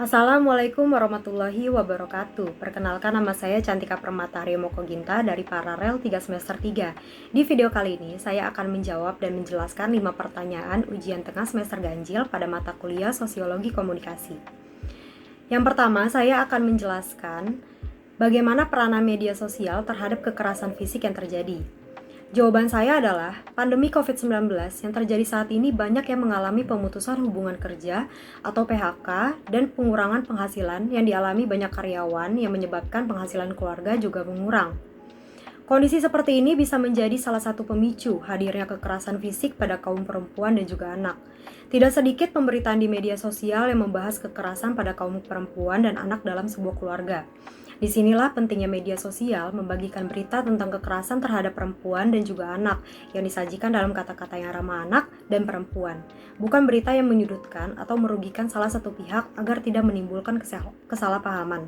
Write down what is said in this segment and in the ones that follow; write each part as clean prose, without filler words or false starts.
Assalamualaikum warahmatullahi wabarakatuh. Perkenalkan, nama saya Cantika Permata Moko Ginta dari Paralel 3 semester 3. Di video kali ini saya akan menjawab dan menjelaskan 5 pertanyaan ujian tengah semester ganjil pada mata kuliah Sosiologi Komunikasi. Yang pertama, saya akan menjelaskan bagaimana peranan media sosial terhadap kekerasan fisik yang terjadi. Jawaban saya adalah, pandemi COVID-19 yang terjadi saat ini banyak yang mengalami pemutusan hubungan kerja atau PHK dan pengurangan penghasilan yang dialami banyak karyawan yang menyebabkan penghasilan keluarga juga mengurang. Kondisi seperti ini bisa menjadi salah satu pemicu hadirnya kekerasan fisik pada kaum perempuan dan juga anak. Tidak sedikit pemberitaan di media sosial yang membahas kekerasan pada kaum perempuan dan anak dalam sebuah keluarga. Disinilah pentingnya media sosial membagikan berita tentang kekerasan terhadap perempuan dan juga anak yang disajikan dalam kata-kata yang ramah anak dan perempuan. Bukan berita yang menyudutkan atau merugikan salah satu pihak agar tidak menimbulkan kesalahpahaman.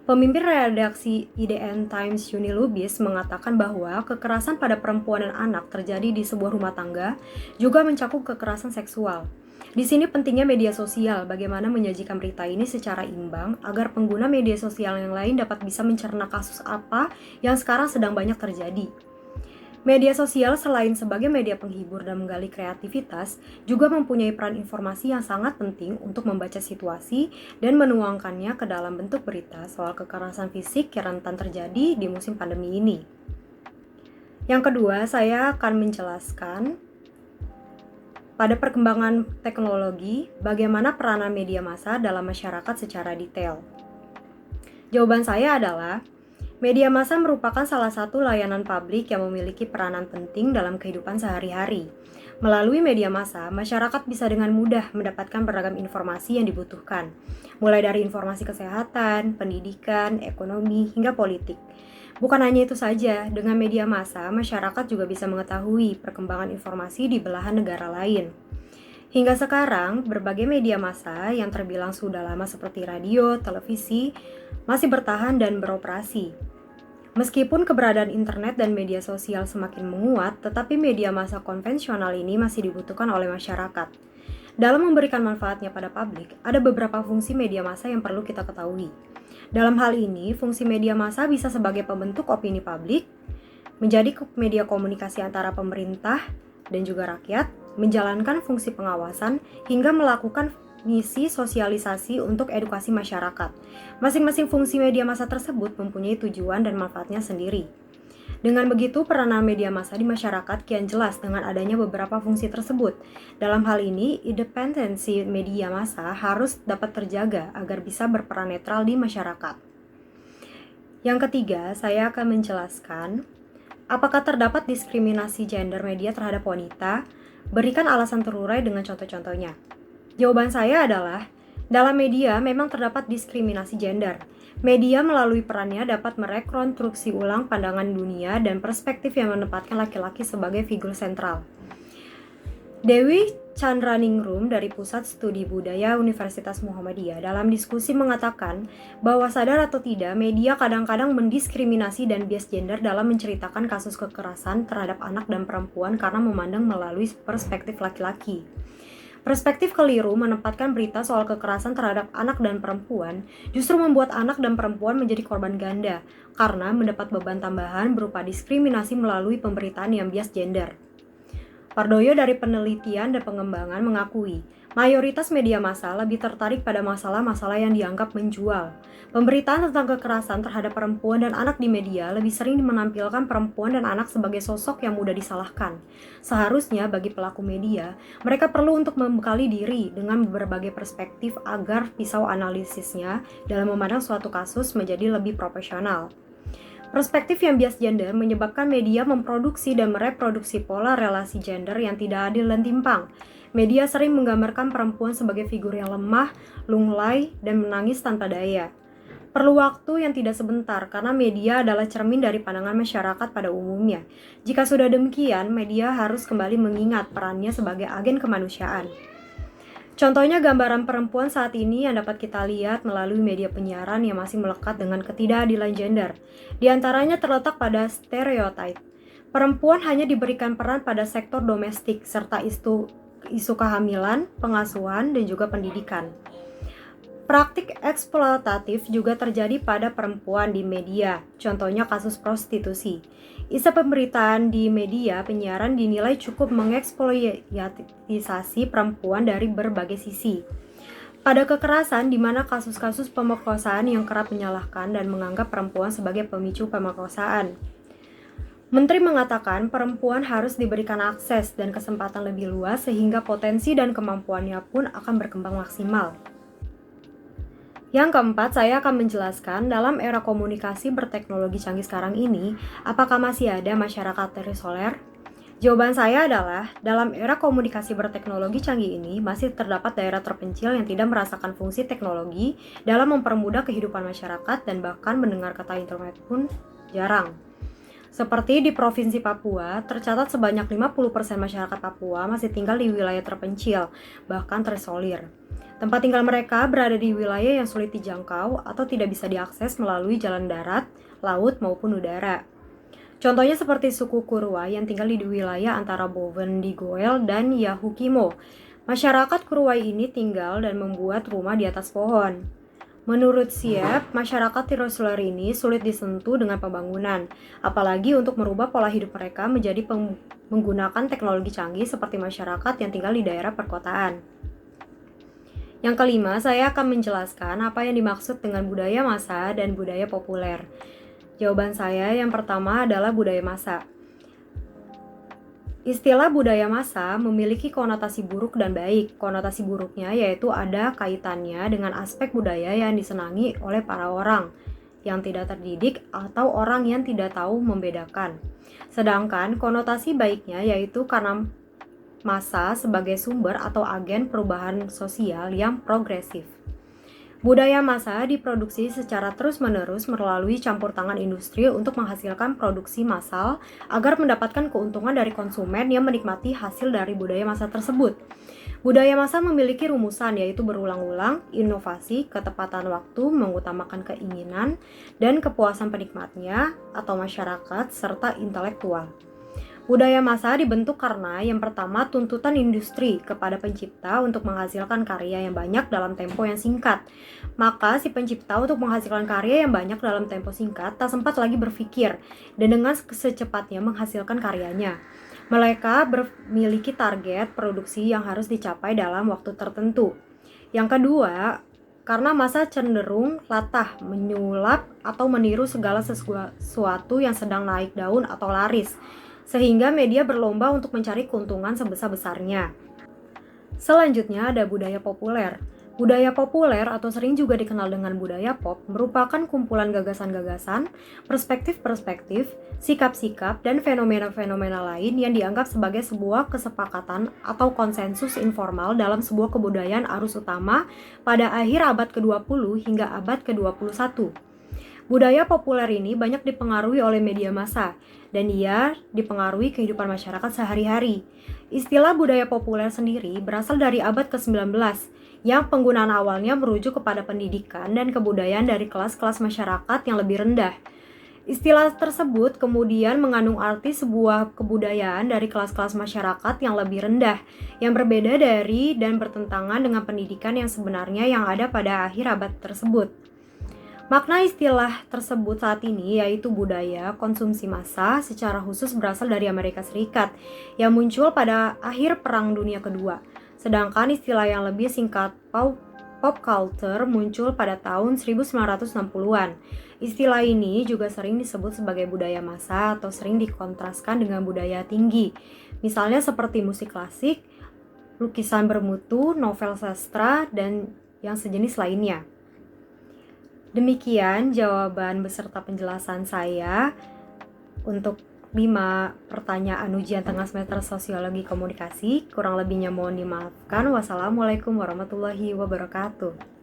Pemimpin redaksi IDN Times Yuni Lubis mengatakan bahwa kekerasan pada perempuan dan anak terjadi di sebuah rumah tangga juga mencakup kekerasan seksual. Di sini pentingnya media sosial, bagaimana menyajikan berita ini secara imbang agar pengguna media sosial yang lain dapat bisa mencerna kasus apa yang sekarang sedang banyak terjadi. Media sosial selain sebagai media penghibur dan menggali kreativitas, juga mempunyai peran informasi yang sangat penting untuk membaca situasi dan menuangkannya ke dalam bentuk berita soal kekerasan fisik yang rentan terjadi di musim pandemi ini. Yang kedua, saya akan menjelaskan pada perkembangan teknologi, bagaimana peranan media massa dalam masyarakat secara detail. Jawaban saya adalah, media massa merupakan salah satu layanan publik yang memiliki peranan penting dalam kehidupan sehari-hari. Melalui media massa, masyarakat bisa dengan mudah mendapatkan beragam informasi yang dibutuhkan, mulai dari informasi kesehatan, pendidikan, ekonomi, hingga politik. Bukan hanya itu saja, dengan media massa, masyarakat juga bisa mengetahui perkembangan informasi di belahan negara lain. Hingga sekarang, berbagai media massa yang terbilang sudah lama seperti radio, televisi, masih bertahan dan beroperasi. Meskipun keberadaan internet dan media sosial semakin menguat, tetapi media massa konvensional ini masih dibutuhkan oleh masyarakat. Dalam memberikan manfaatnya pada publik, ada beberapa fungsi media massa yang perlu kita ketahui. Dalam hal ini, fungsi media massa bisa sebagai pembentuk opini publik, menjadi media komunikasi antara pemerintah dan juga rakyat, menjalankan fungsi pengawasan, hingga melakukan misi sosialisasi untuk edukasi masyarakat. Masing-masing fungsi media massa tersebut mempunyai tujuan dan manfaatnya sendiri. Dengan begitu, peranan media massa di masyarakat kian jelas dengan adanya beberapa fungsi tersebut. Dalam hal ini, independensi media massa harus dapat terjaga agar bisa berperan netral di masyarakat. Yang ketiga, saya akan menjelaskan apakah terdapat diskriminasi gender media terhadap wanita. Berikan alasan terurai dengan contoh-contohnya. Jawaban saya adalah, dalam media memang terdapat diskriminasi gender. Media melalui perannya dapat merekonstruksi ulang pandangan dunia dan perspektif yang menempatkan laki-laki sebagai figur sentral. Dewi Chandraningrum dari Pusat Studi Budaya Universitas Muhammadiyah dalam diskusi mengatakan bahwa sadar atau tidak, media kadang-kadang mendiskriminasi dan bias gender dalam menceritakan kasus kekerasan terhadap anak dan perempuan karena memandang melalui perspektif laki-laki. Perspektif keliru menempatkan berita soal kekerasan terhadap anak dan perempuan justru membuat anak dan perempuan menjadi korban ganda karena mendapat beban tambahan berupa diskriminasi melalui pemberitaan yang bias gender. Pardoyo dari Penelitian dan Pengembangan mengakui, mayoritas media massa lebih tertarik pada masalah-masalah yang dianggap menjual. Pemberitaan tentang kekerasan terhadap perempuan dan anak di media lebih sering menampilkan perempuan dan anak sebagai sosok yang mudah disalahkan. Seharusnya bagi pelaku media, mereka perlu untuk membekali diri dengan berbagai perspektif agar pisau analisisnya dalam memandang suatu kasus menjadi lebih profesional. Perspektif yang bias gender menyebabkan media memproduksi dan mereproduksi pola relasi gender yang tidak adil dan timpang. Media sering menggambarkan perempuan sebagai figur yang lemah, lunglai, dan menangis tanpa daya. Perlu waktu yang tidak sebentar karena media adalah cermin dari pandangan masyarakat pada umumnya. Jika sudah demikian, media harus kembali mengingat perannya sebagai agen kemanusiaan. Contohnya gambaran perempuan saat ini yang dapat kita lihat melalui media penyiaran yang masih melekat dengan ketidakadilan gender. Di antaranya terletak pada stereotip. Perempuan hanya diberikan peran pada sektor domestik serta isu kehamilan, pengasuhan, dan juga pendidikan. Praktik eksploitatif juga terjadi pada perempuan di media, contohnya kasus prostitusi. Isu pemberitaan di media penyiaran dinilai cukup mengeksploitasasi perempuan dari berbagai sisi. Pada kekerasan, di mana kasus-kasus pemerkosaan yang kerap menyalahkan dan menganggap perempuan sebagai pemicu pemerkosaan. Menteri mengatakan perempuan harus diberikan akses dan kesempatan lebih luas sehingga potensi dan kemampuannya pun akan berkembang maksimal. Yang keempat, saya akan menjelaskan dalam era komunikasi berteknologi canggih sekarang ini, apakah masih ada masyarakat terisolir? Jawaban saya adalah, dalam era komunikasi berteknologi canggih ini, masih terdapat daerah terpencil yang tidak merasakan fungsi teknologi dalam mempermudah kehidupan masyarakat dan bahkan mendengar kata internet pun jarang. Seperti di Provinsi Papua, tercatat sebanyak 50% masyarakat Papua masih tinggal di wilayah terpencil, bahkan terisolir. Tempat tinggal mereka berada di wilayah yang sulit dijangkau atau tidak bisa diakses melalui jalan darat, laut, maupun udara. Contohnya seperti suku Kurwa yang tinggal di wilayah antara Boven di Goel dan Yahukimo. Masyarakat Kurwa ini tinggal dan membuat rumah di atas pohon. Menurut Siep, masyarakat terisolir ini sulit disentuh dengan pembangunan, apalagi untuk merubah pola hidup mereka menjadi menggunakan teknologi canggih seperti masyarakat yang tinggal di daerah perkotaan. Yang kelima, saya akan menjelaskan apa yang dimaksud dengan budaya massa dan budaya populer. Jawaban saya yang pertama adalah budaya massa. Istilah budaya massa memiliki konotasi buruk dan baik. Konotasi buruknya yaitu ada kaitannya dengan aspek budaya yang disenangi oleh para orang yang tidak terdidik atau orang yang tidak tahu membedakan. Sedangkan konotasi baiknya yaitu karena massa sebagai sumber atau agen perubahan sosial yang progresif. Budaya massa diproduksi secara terus-menerus melalui campur tangan industri untuk menghasilkan produksi massal agar mendapatkan keuntungan dari konsumen yang menikmati hasil dari budaya massa tersebut. Budaya massa memiliki rumusan yaitu berulang-ulang, inovasi, ketepatan waktu, mengutamakan keinginan, dan kepuasan penikmatnya atau masyarakat, serta intelektual. Budaya massa dibentuk karena yang pertama tuntutan industri kepada pencipta untuk menghasilkan karya yang banyak dalam tempo yang singkat. Maka si pencipta untuk menghasilkan karya yang banyak dalam tempo singkat tak sempat lagi berpikir dan dengan secepatnya menghasilkan karyanya. Mereka memiliki target produksi yang harus dicapai dalam waktu tertentu. Yang kedua, karena massa cenderung latah, menyulap atau meniru segala sesuatu yang sedang naik daun atau laris, sehingga media berlomba untuk mencari keuntungan sebesar-besarnya. Selanjutnya ada budaya populer. Budaya populer atau sering juga dikenal dengan budaya pop merupakan kumpulan gagasan-gagasan, perspektif-perspektif, sikap-sikap, dan fenomena-fenomena lain yang dianggap sebagai sebuah kesepakatan atau konsensus informal dalam sebuah kebudayaan arus utama pada akhir abad ke-20 hingga abad ke-21. Budaya populer ini banyak dipengaruhi oleh media massa, dan ia dipengaruhi kehidupan masyarakat sehari-hari. Istilah budaya populer sendiri berasal dari abad ke-19, yang penggunaan awalnya merujuk kepada pendidikan dan kebudayaan dari kelas-kelas masyarakat yang lebih rendah. Istilah tersebut kemudian mengandung arti sebuah kebudayaan dari kelas-kelas masyarakat yang lebih rendah, yang berbeda dari dan bertentangan dengan pendidikan yang sebenarnya yang ada pada akhir abad tersebut. Makna istilah tersebut saat ini yaitu budaya konsumsi massa secara khusus berasal dari Amerika Serikat yang muncul pada akhir Perang Dunia Kedua. Sedangkan istilah yang lebih singkat pop culture muncul pada tahun 1960-an. Istilah ini juga sering disebut sebagai budaya massa atau sering dikontraskan dengan budaya tinggi. Misalnya seperti musik klasik, lukisan bermutu, novel sastra, dan yang sejenis lainnya. Demikian jawaban beserta penjelasan saya untuk 5 pertanyaan ujian tengah semester Sosiologi Komunikasi. Kurang lebihnya mohon dimaafkan. Wassalamualaikum warahmatullahi wabarakatuh.